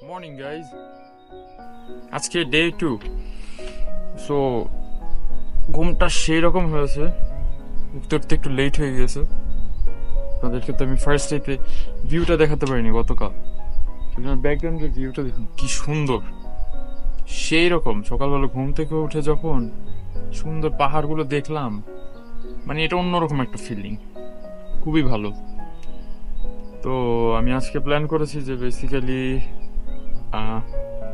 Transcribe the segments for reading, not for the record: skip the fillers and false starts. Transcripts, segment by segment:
Morning guys, আজকে day 2। So ঘুমটা সেই রকম হয়েছে, উঠতে একটু লেট হয়ে গেছে। তাদেরকে তো আমি ফার্স্ট ডেতে ভিউটা দেখাতে পারিনি গতকাল। ব্যাকগ্রাউন্ডের ভিউটা দেখুন কি সুন্দর, সেই রকম। সকালবেলা ঘুম থেকে উঠে যখন সুন্দর পাহাড়গুলো দেখলাম, মানে এটা অন্যরকম একটা ফিলিং, খুবই ভালো। তো আমি আজকে প্ল্যান করেছি যে বেসিক্যালি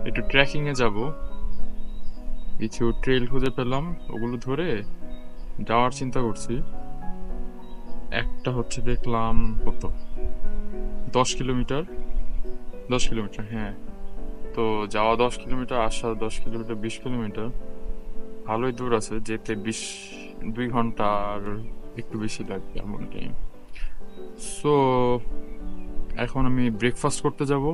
একটু ট্রেকিংয়ে যাব। কিছু ট্রেল খুঁজে পেলাম, ওগুলো ধরে যাওয়ার চিন্তা করছি। একটা হচ্ছে দেখলাম কত 10 কিলোমিটার, হ্যাঁ। তো যাওয়া 10 কিলোমিটার, আসা 10 কিলোমিটার, 20 কিলোমিটার, ভালোই দূর আছে। যেতে 2 ঘন্টার একটু বেশি লাগবে এমন টাইম। সো এখন আমি ব্রেকফাস্ট করতে যাব।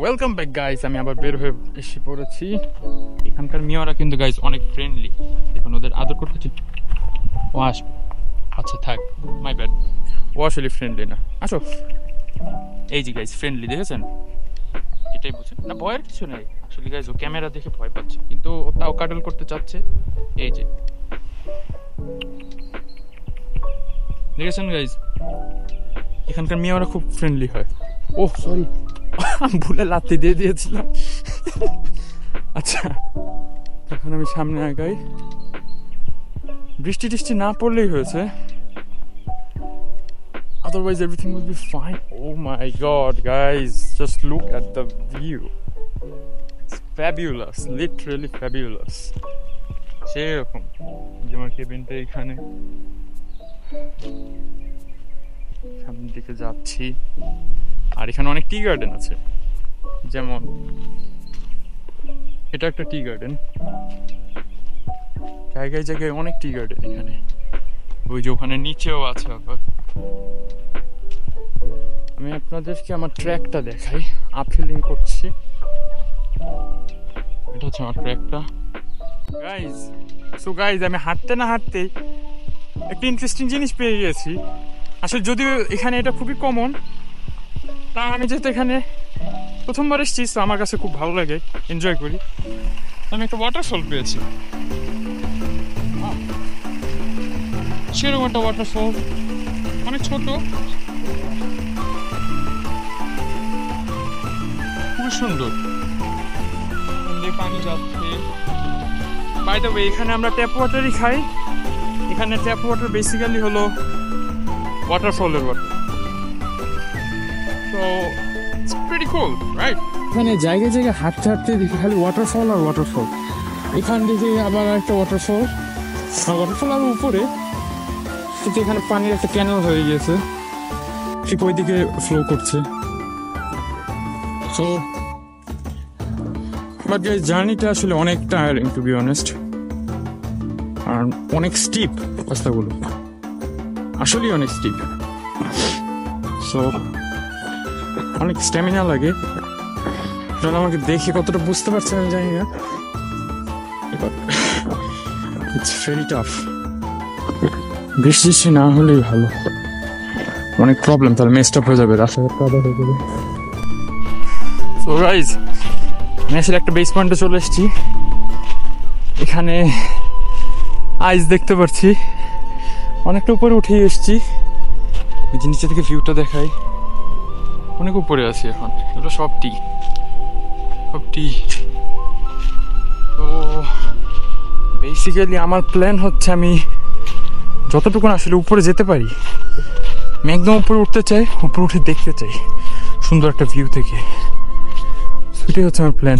ওয়েলকাম ব্যাক গাইস, আমি আবার বের হয়ে এসে পড়েছি। এখানকার মেয়েরা কিন্তু গাইস অনেক ফ্রেন্ডলি, দেখুন ওদের আদর করতেছি। ও আসবে, আচ্ছা থাক, মাই ব্যাড। ও আসলে ফ্রেন্ডলি না, আসো। এই যে গাইস ফ্রেন্ডলি, দেখেছেন? এটাই বুঝেন না, ভয়ের কিছু নেই আসলে গাইস। ও ক্যামেরা দেখে ভয় পাচ্ছে, কিন্তু ও তাও কাটল করতে চাচ্ছে। এই যে দেখেছেন গাইস, এখানকার মেয়েরা খুব ফ্রেন্ডলি হয়। ওহ সরি, ভুলে লাথি দিয়ে দিয়েছিলাম। আচ্ছা, এখন আমি সামনে আগাই। বৃষ্টি টিষ্টি না পড়লেই হয়েছে, otherwise everything will be fine. Oh my god guys, just look at the view, it's fabulous, literally fabulous. সেরকম যে আমার কেবিনটা এখানে, সামনের দিকে যাচ্ছি। আর এখানে অনেক টি গার্ডেন আছে, যেমন এটা একটা টি গার্ডেন। জায়গায় জায়গায় অনেক টি গার্ডেন এখানে। ওই যে ওখানে নিচেও আছে আবার। আমি আপনাদেরকে আমার ট্র্যাকটা দেখাই, আপহিলিং করছি। এটা হচ্ছে আমার ট্র্যাকটা গাইজ। সো গাইজ, আমি হাঁটতে না হাঁটতেই একটা ইন্টারেস্টিং জিনিস পেয়ে গেছি। আসলে যদিও এখানে এটা খুবই কমন, তা আমি যেহেতু এখানে প্রথমবার এসেছি, তো আমার কাছে খুব ভালো লাগে, এনজয় করি। আমি একটা ওয়াটারফল পেয়েছি, সেরকম একটা ওয়াটারফল, অনেক ছোট, খুবই সুন্দর, পানি যাচ্ছে। বাই দ্য ওয়ে, এখানে আমরা ট্যাপ ওয়াটারই খাই। এখানে ট্যাপ ওয়াটার বেসিক্যালি হলো ওয়াটারফলের water. So it's pretty cool, right? এখানে জায়গায় জায়গায় হাঁটতে হাঁটতে দেখি খালি ওয়াটারফল আর ওয়াটারফল। এখান থেকে আবার একটা ওয়াটারফল, আর উপরে কিন্তু এখানে পানির একটা ক্যানেল হয়ে গিয়েছে, ঠিক ওই দিকে ফ্লো করছে। সো বাট গাইস, জার্নিটা আসলে অনেক টায়ারিং টু বি অনেস্ট, আর অনেক স্টিপ রাস্তাগুলো, আসলেই অনেক স্টিপ। সো অনেক স্ট্যামিনা লাগে। আপনারা আমাকে দেখে কতটা বুঝতে পারছেন আমি জানি না, ইটস ভেরি টাফ। বৃষ্টি না হলেই ভালো, অনেক প্রবলেম, তাহলে মেস্ট আপ হয়ে যাবে, রাস্তাঘাট কাদা হয়ে যাবে। সো গাইজ, আমি আসলে একটা বেস পয়েন্টে চলে এসেছি। এখানে আইস দেখতে পাচ্ছি, অনেকটা উপরে উঠে এসেছি। ওই যে নিচে থেকে ভিউটা দেখাই, অনেক উপরে আছি এখন। এগুলো সব টি। তো বেসিক্যালি আমার প্ল্যান হচ্ছে, আমি যতটুকু আসলে উপরে যেতে পারি, আমি একদম উপরে উঠতে চাই, উপরে উঠে দেখতে চাই সুন্দর একটা ভিউ থেকে। সেটাই হচ্ছে আমার প্ল্যান।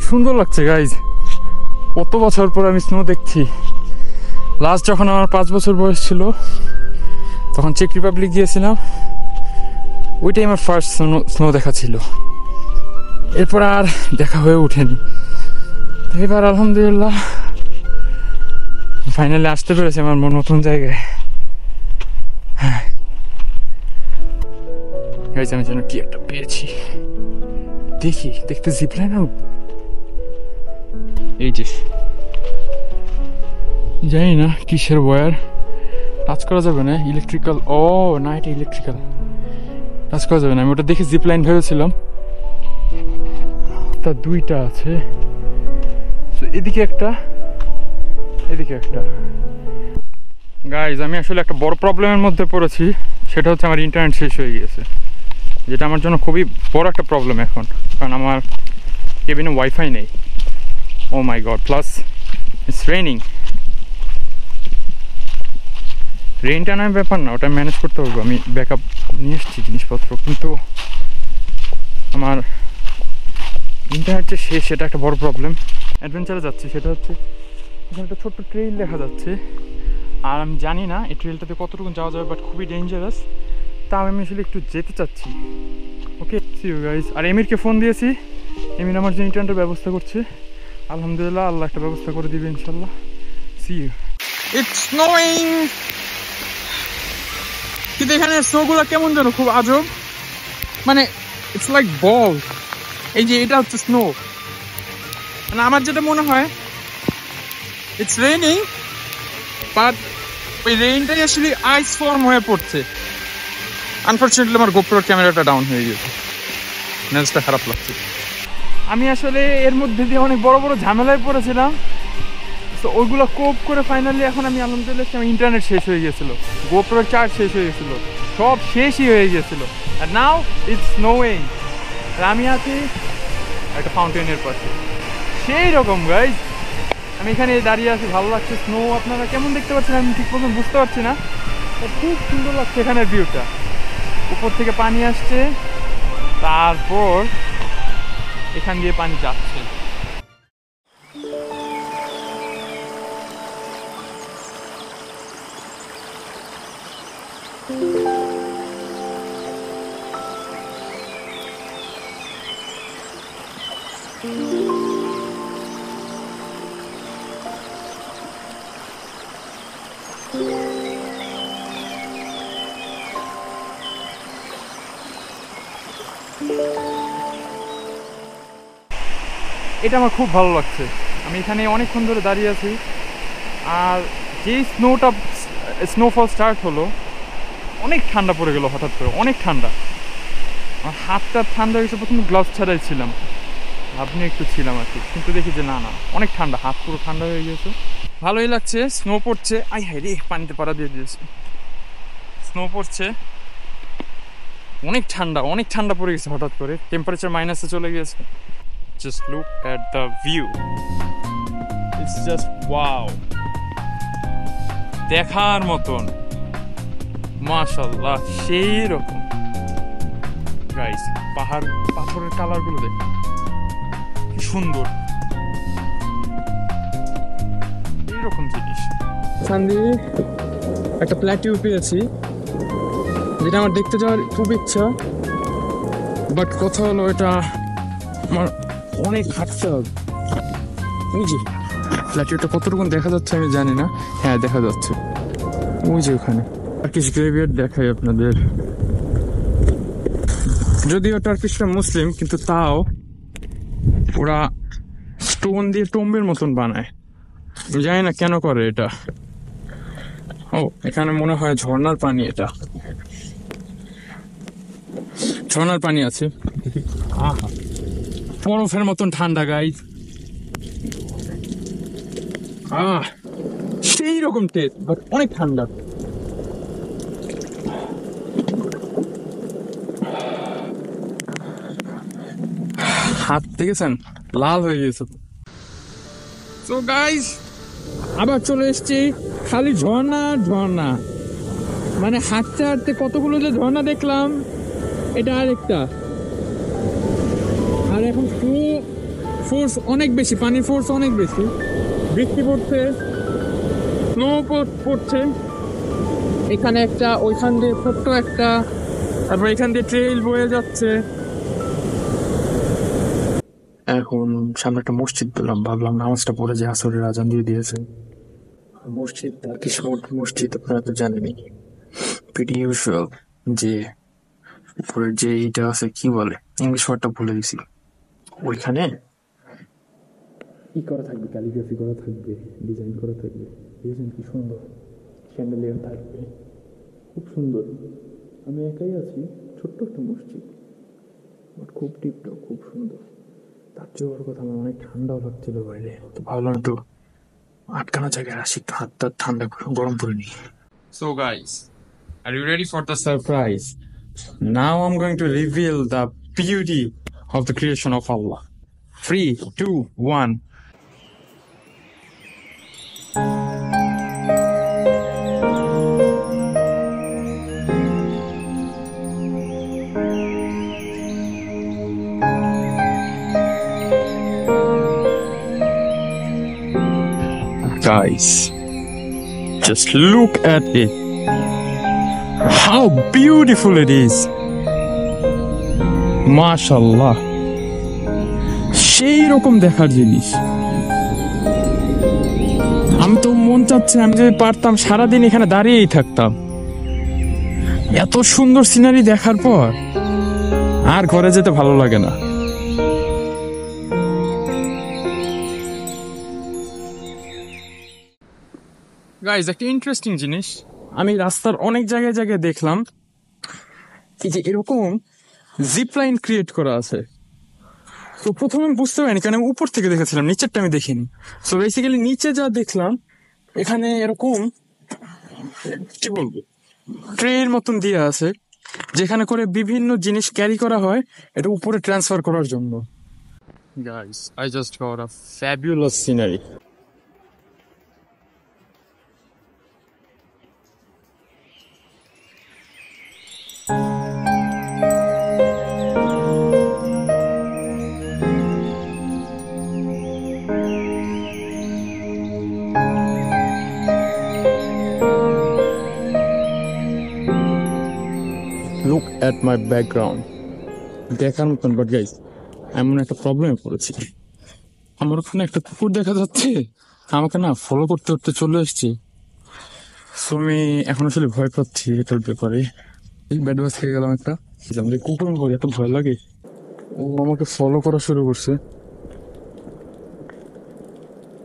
সুন্দর লাগছে গাইজ, কত বছর পর আমি স্নো দেখছি। লাস্ট যখন আমার 5 বছর বয়স ছিল তখন চেক রিপাবলিক গিয়েছিলাম, ওইটাই আমার ফার্স্ট স্নো দেখা ছিল। এরপর আর দেখা হয়ে ওঠেনি। এবার আলহামদুলিল্লাহ ফাইনালি আসতে পেরেছি আমার নতুন জায়গায়। হ্যাঁ, আমি যেন কি একটা পেয়েছি, দেখতে জিপলাইন না, এই যে জানি না কিসের ওয়্যার, টাচ করা যাবে না, ইলেকট্রিক্যাল। ও না, এটা ইলেকট্রিক্যাল, টাচ করা যাবে না। আমি ওটা দেখে জিপলাইন ভেবেছিলাম। তা দুইটা আছে, এদিকে একটা, এদিকে একটা। গাইজ, আমি আসলে একটা বড় প্রবলেমের মধ্যে পড়েছি, সেটা হচ্ছে আমার ইন্টারনেট শেষ হয়ে গিয়েছে, যেটা আমার জন্য খুবই বড় একটা প্রবলেম এখন, কারণ আমার কেবিনে ওয়াইফাই নেই। ও মাই গড, প্লাস ইটস রেইনিং। রেইনটা নয় ব্যাপার না, ওটা ম্যানেজ করতে পারবো, আমি ব্যাকআপ নিয়ে এসেছি জিনিসপত্র, কিন্তু আমার ইন্টারনেট যে শেষ, সেটা একটা বড় প্রবলেম। অ্যাডভেঞ্চারে যাচ্ছি, সেটা হচ্ছে এখানে একটা ছোট্ট ট্রেইল দেখা যাচ্ছে, আর আমি জানি না এই ট্রেলটাতে কতটুকু যাওয়া যাবে, বাট খুবই ডেঞ্জারাস। তা আমি আসলে একটু যেতে চাচ্ছি। Okay, see you guys. আর এমিরকে ফোন দিয়েছি, এমির আমার যে ইন্টারনেটের ব্যবস্থা করছে। আলহামদুলিল্লাহ, আল্লাহ একটা ব্যবস্থা করে দিবে ইনশাল্লাহ। See you. It's snowing. কিন্তু এখানে স্নোগুলো কেমন যেন খুব আজব, মানে ইটস লাইক বল। এই যে এটা হচ্ছে স্নো, মানে আমার যেটা মনে হয় ইটস রেইনিং, বাট ওই রেইনটাই আসলে আইস ফর্ম হয়ে পড়ছে। আনফর্চুনেটলি আমার গোপ্রোর ক্যামেরাটা ডাউন হয়ে গেছে, নেজটা খারাপ লাগছে। আমি আসলে এর মধ্যে দিয়ে অনেক বড় বড় ঝামেলায় পড়েছিলাম, তো ওইগুলো কোপ করে ফাইনালি এখন আমি আলহামদুলিল্লাহ, আমার ইন্টারনেট শেষ হয়ে গেছিলো, গোপ্রোর চার্জ শেষ হয়ে গেছিলো, সব শেষই হয়ে গেছিলো। আর নাও ইটস স্নোইং, আর আমি আছি একটা ফাউন্টেনের পাশে। সেই রকম গাইজ, আমি এখানে দাঁড়িয়ে আছি, ভালো লাগছে। স্নো আপনারা কেমন দেখতে পাচ্ছেন আমি ঠিক মতন বুঝতে পারছি না, খুব সুন্দর লাগছে এখানের ভিউটা। উপর থেকে পানি আসছে, তারপর এখান দিয়ে পানি যাচ্ছে। এটা আমার খুব ভালো লাগছে। আমি এখানে অনেকক্ষণ ধরে দাঁড়িয়ে আছি, আর যেই স্নোফল স্টার্ট হলো, অনেক ঠান্ডা পড়ে গেল হঠাৎ করে, অনেক ঠান্ডা। আমার হাতটা ঠান্ডা হয়ে গেছে, প্রথমে গ্লাভস ছাড়াই ছিলাম, ভাবনি একটু ছিলাম আর কি, কিন্তু দেখি যে না অনেক ঠান্ডা, হাত পুরো ঠান্ডা হয়ে গেছে। ভালোই লাগছে, স্নো পড়ছে। আই হাই রে, পানিতে পাড়া দিয়ে দিয়েছে। স্নো পড়ছে, অনেক ঠান্ডা পড়ে গেছে হঠাৎ করে, টেম্পারেচার মাইনাসে চলে গেছে। Just look at the view. It's just wow. দেখার মতন, মাশাআল্লাহ, সেই রকম। গাইস, পাথরের কালার গুলো দেখুন, কি সুন্দর, এইরকম জিনিস। সান্দি একটা প্ল্যাটিউ পেয়েছি, যেটা আমার দেখতে যাওয়ার খুব ইচ্ছা, বাট কথা হলো এটা আমার অনেক হাঁটতে হবে। ওই যে প্ল্যাটিউটা কতটুকু দেখা যাচ্ছে আমি জানি না, হ্যাঁ দেখা যাচ্ছে, ওই যে ওখানে। টার্কিশ গ্রেভিয়ার্ড দেখাই আপনাদের, যদিও টার্কিশরা মুসলিম, কিন্তু তাও ওরা স্টোন দিয়ে টম্বের মতন বানায়, জানি না কেন করে এটা। ও, এখানে মনে হয় ঝর্ণার পানি, এটা ঝর্ণার পানি আছে। বরফের মতন ঠান্ডা গাইজ, সেই রকম টেস্ট, বাট অনেক ঠান্ডা। হাত দেখেছেন, লাল হয়ে গেছে। তো গাইজ, আবার চলে এসছি, খালি ঝর্ণা ঝর্ণা, মানে হাঁটতে হাঁটতে কতগুলো যে ঝর্ণা দেখলাম, এটা আরেকটা। আর এখন ফোর্স অনেক বেশি, পানির ফোর্স অনেক বেশি, বৃষ্টি পড়ছে, স্নো পড়ছে এখানে একটা, ওইখান দিয়ে ছোট্ট একটা, তারপর এখান দিয়ে ট্রেইল বয়ে যাচ্ছে। এখন সামনে একটা মসজিদ পেলাম, ভাবলাম নামাজটা পড়ে যে আসরের আজান দিয়ে দিয়েছে। মসজিদ টার্কিশ মসজিদ আপনারা তো জানেনই, প্রিটি ইউজুয়াল। যে উপরের যে এইটা আছে কি বলে, ইংলিশ ওয়ার্ডটা ভুলে গেছি, ওইখানে কি করা থাকবে, ক্যালিগ্রাফি করা থাকবে, ডিজাইন করা থাকবে। ডিজাইন কি সুন্দর, স্যান্ডেলিয়ার থাকবে, খুব সুন্দর। আমি একাই আছি, ছোট্ট একটা মসজিদ, বাট খুব টিপটপ, খুব সুন্দর। তার চেয়ে বড় কথা, আমার অনেক ঠান্ডাও লাগছিল বাইরে, তো ভাবলাম একটু আটকানো জায়গায় আসি, একটু হাত টাত ঠান্ডা গরম করে নিই। So guys, are you ready for the surprise? Now I'm going to reveal the beauty of the creation of Allah. 3, 2, 1. Guys, just look at it. How beautiful it is. MashaAllah. সেই রকম দেখার জিনিস। আমি তো মন চাচ্ছে আমি যদি পারতাম সারাদিন এখানে দাঁড়িয়েই থাকতাম। এত সুন্দর সিনারি দেখার পর আর ঘরে যেতে ভালো লাগে না। গাইজ, একটা ইন্টারেস্টিং জিনিস আমি রাস্তার অনেক জায়গায় জায়গায় দেখলাম, এই যে এরকম জিপ লাইন ক্রিয়েট করা আছে। তো প্রথমে আমি বুঝতে পারিনি, কারণ আমি উপর থেকে দেখেছিলাম, নিচেরটা আমি দেখিনি। সো বেসিক্যালি নিচে যা দেখলাম, এখানে এরকম কি বলবো ট্রের মতন দিয়ে আছে, যেখানে করে বিভিন্ন জিনিস ক্যারি করা হয় এটা উপরে ট্রান্সফার করার জন্য। Guys, I just got a fabulous scenery. Look at my background, দেখার মতন। বাট গাইস, এমন একটা প্রবলেমে পড়েছি, আমার ওখানে একটা কুকুর দেখা যাচ্ছে, আমাকে না ফলো করতে করতে চলে এসছে। সো আমি এখন আসলে ভয় পাচ্ছি এটার ব্যাপারে। এই ব্যাড ওয়াজ খেয়ে গেলাম একটা, আমাদের কুকুর আমার এত ভয় লাগে। ও আমাকে ফলো করা শুরু করছে,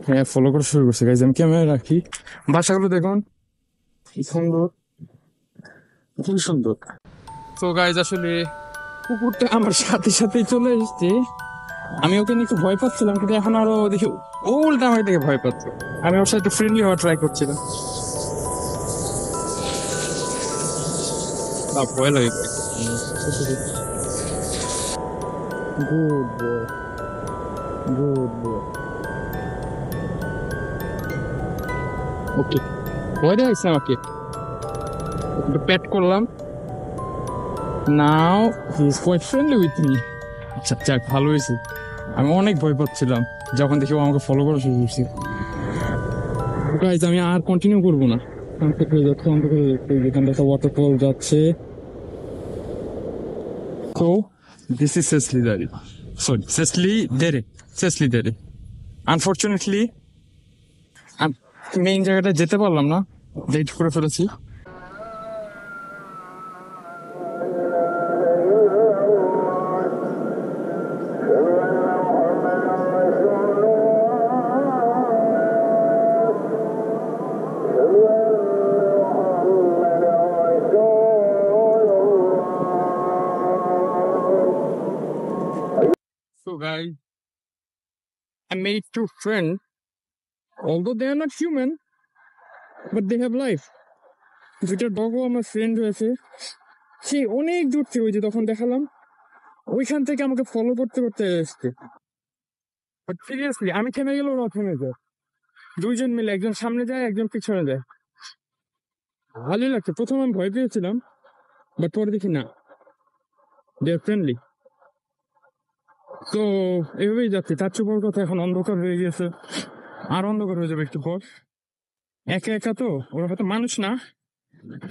হ্যাঁ ফলো করা শুরু করছে। গাইজ, আমি ক্যামেরা রাখি, বাসাগুলো দেখুন কি সুন্দর, খুবই সুন্দর। তো গাইজ, আসলে কুকুরটা আমার সাথে সাথেই চলে এসছে। আমি ওকে নিয়ে একটু ভয় পাচ্ছিলাম, কিন্তু এখন আরো দেখি ও উল্টা আমাকে দেখে ভয় পাচ্ছে। আমি ওর সাথে একটু ফ্রেন্ডলি হওয়া ট্রাই করছিলাম। ভয় লাগে। Good boy, good boy. ওকে, ভয় দেখাইছে আমাকে, একটু প্যাট করলাম। Now he is quite friendly with me. আচ্ছা যাক, ভালো হয়েছে। আমি অনেক ভয় পাচ্ছিলাম যখন দেখি ও আমাকে ফলো করা শুরু করছে। গাইজ, আমি আর কন্টিনিউ করবো না, অন্তত হয়ে যাচ্ছে, অন্তত হয়ে যাচ্ছে। যেখানটা একটা ওয়াটারফল যাচ্ছে। তো this is Sesli Dari, sorry Sesli Dere, Sesli Dere. Unfortunately main জায়গাটা যেতে পারলাম না, লেট করে ফেলেছি। So guys, I made two friends. Although they are not human, but they have life. দুইটা ডগও আমার ফ্রেন্ড হয়েছে, সেই অনেক দূর থেকে, ওই যে তখন দেখালাম ওইখান থেকে আমাকে ফলো করতে করতে এসছে। বাট সিরিয়াসলি আমি থেমে গেলে ওরা থেমে যায়, দুইজন মিলে, একজন সামনে যায় একজন পিছনে যায়। ভালোই লাগছে। প্রথমে আমি ভয় পেয়েছিলাম, বাট পরে দেখি না, দে আর ফ্রেন্ডলি। তো এভাবেই যাচ্ছি। তার চেয়ে বড় কথা, এখন অন্ধকার হয়ে গেছে, আর অন্ধকার হয়ে যাবে একটু পর। একা একা তো, ওরা হয়তো মানুষ না,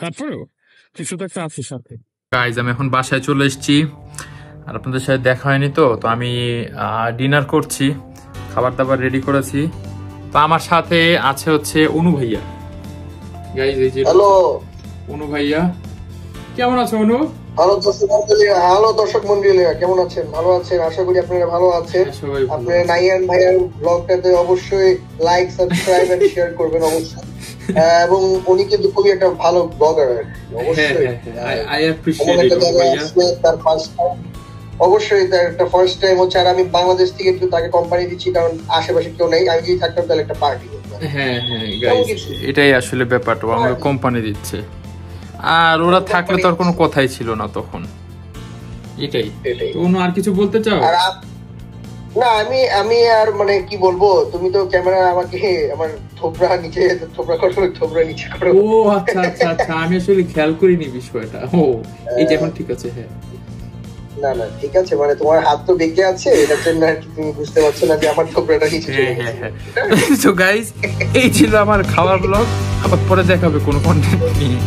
তারপরেও কিছু তো একটা আছে সাথে। গাইজ আমি এখন বাসায় চলে এসেছি, আর আপনাদের সাথে দেখা হয়নি, তো তো আমি ডিনার করছি, খাবার দাবার রেডি করেছি। তো আমার সাথে আছে হচ্ছে অনু ভাইয়া। গাইজ এই যে হ্যালো অনু ভাইয়া, কেমন আছো অনু? হ্যালো দর্শক মন্ডলী, কেমন আছেন? ভালো আছেন? আশা করি আপনারা ভালো আছেন। আপনারা নাইয়ান ভাইয়ার ব্লগটাতে অবশ্যই লাইক, সাবস্ক্রাইব এন্ড শেয়ার করবেন অবশ্যই। এবং উনি কিন্তু খুবই একটা ভালো ব্লগার, অবশ্যই। আই অ্যাপ্রিশিয়েট ইট ভাইয়া। তার ফার্স্ট টাইম, অবশ্যই তার একটা ফার্স্ট টাইম হচ্ছে। আর আমি বাংলাদেশ থেকে একটু তাকে কোম্পানি দিচ্ছি, কারণ আশেপাশে কেউ নেই। আমি যদি থাকতাম তাহলে একটা পার্টি করতাম। হ্যাঁ হ্যাঁ গাইস, এটাই আসলে ব্যাপারটা, আমাকে কোম্পানি দিচ্ছে, আর ওরা থাকলে তো আর কোনো কথাই ছিল না তখন। এটাই। অন্য আর কিছু বলতে চাও? না, আমি আর মানে কি বলবো, তুমি তো ক্যামেরা আমাকে আমার থোবরা নিচে, থোবরা করো, থোবরা নিচে করো। ও আচ্ছা আচ্ছা আচ্ছা, আমি আসলে খেয়াল করিনি বিষয়টা। ও এই যে এখন ঠিক আছে। হ্যাঁ না না ঠিক আছে, মানে তোমার হাত তো বেঁকে আছে, এটার জন্য আর কি তুমি বুঝতে পারছো না যে আমার থোবরাটা নিচে চলে গেছে। তো গাইস, এই ছিল আমার খাওয়ার ব্লগ। আবার পরে দেখা হবে কোনো কন্টেন্ট নিয়ে।